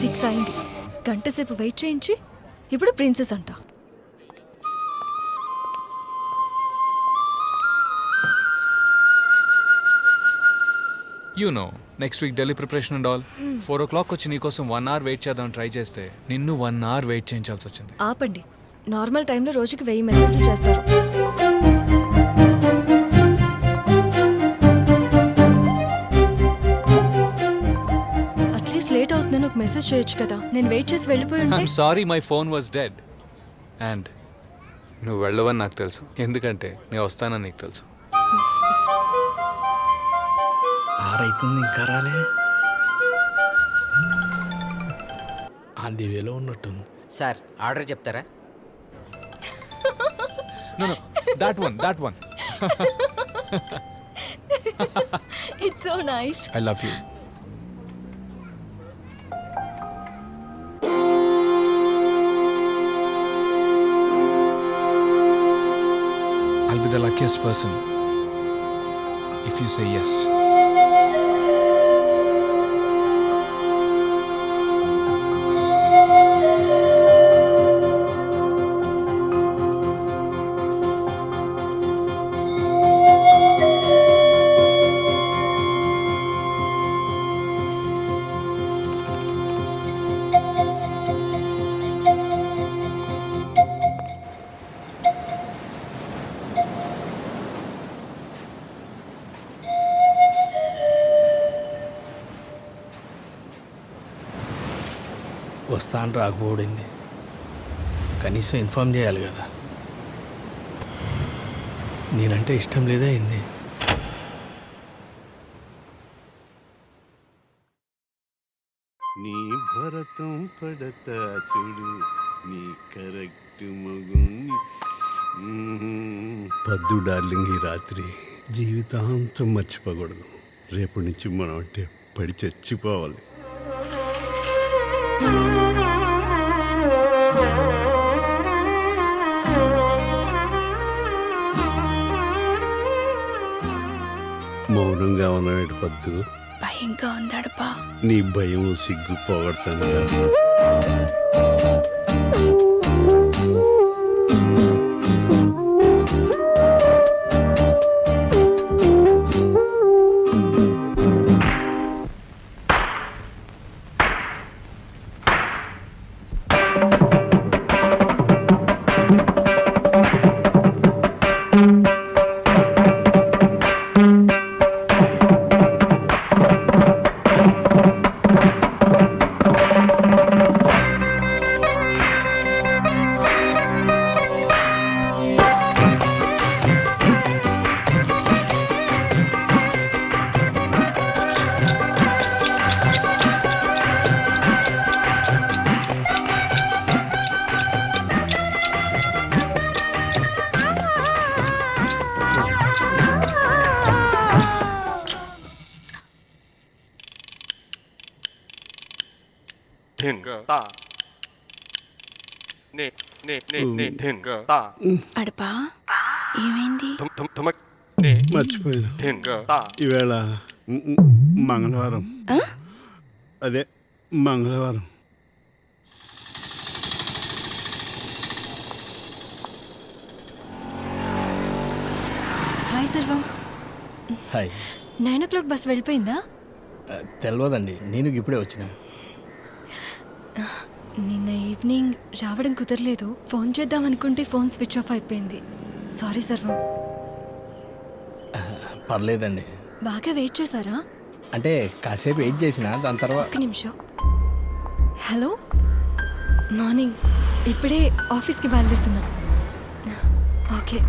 Fix అయింది. గంట సేపు వెయిట్ చేయించి ఇప్పుడు ప్రిన్సెస్ అంట. You know next week Delhi preparation and all. 4 o'clock వచ్చి నీకోసం 1 hour వెయిట్ చేద్దాం ట్రై చేస్తే నిన్ను 1 hour వెయిట్ చేయించాల్సి వచ్చింది. ఆపండి. నార్మల్ టైంలో రోజుకి 1000 మెసేజ్లు చేస్తారు. అట్లీస్ట్ లేట్ అవుతుందని ఒక మెసేజ్ చేయొచ్చు కదా. నేను వెయిట్ చేసి వెళ్ళిపోయి ఉంటే. I'm sorry my phone was dead. And నువ్వు వెళ్ళవని నాకు తెలుసు, ఎందుకంటే నేను వస్తానని నీకు తెలుసు. ఆరైతుంది ఇంకా రాలే. ఆంది వేలో ఉన్నట్టుంది. సార్ ఆర్డర్ చెప్తారా? No, that one. It's so nice. I love you. I'll be the luckiest person if you say yes. వస్తాను రాకపోడింది, కనీసం ఇన్ఫార్మ్ చేయాలి కదా. నేనంటే ఇష్టం లేదా అయింది. నీ భరతం పడతా చూడు, నీ కరెక్ట్ మగుని. పద్దు డార్లింగ్, ఈ రాత్రి జీవితాంతం మర్చిపోకూడదు. రేపటి నుంచి మనం అంటే పడి చచ్చిపోవాలి. మౌనంగా ఉన్నాడు పద్దు. భయంగా ఉందడపా. నీ భయం సిగ్గు పోగొడతానుగా. అడపా ఏమైంది? మర్చిపోయాను. ఈవేళ మంగళవారం. అదే మంగళవారం. హాయ్ సర్వం. హాయ్. 9 o'clock బస్ వెళ్ళిపోయిందా? తెలియదండి, నేను ఇప్పుడే వచ్చిన. నిన్న ఈవినింగ్ రావడం కుదరలేదు. ఫోన్ చేద్దాం అనుకుంటే ఫోన్ స్విచ్ ఆఫ్ అయిపోయింది. సారీ సర్వం. పర్లేదండి. బాగా వెయిట్ చేశారా? అంటే కాసేపు వెయిట్ చేసిన, దాని తర్వాత. ఒక్క నిమిషం. Hello, morning. ఇప్పుడే ఆఫీస్కి బయలుదేరుతున్నా. ఓకే.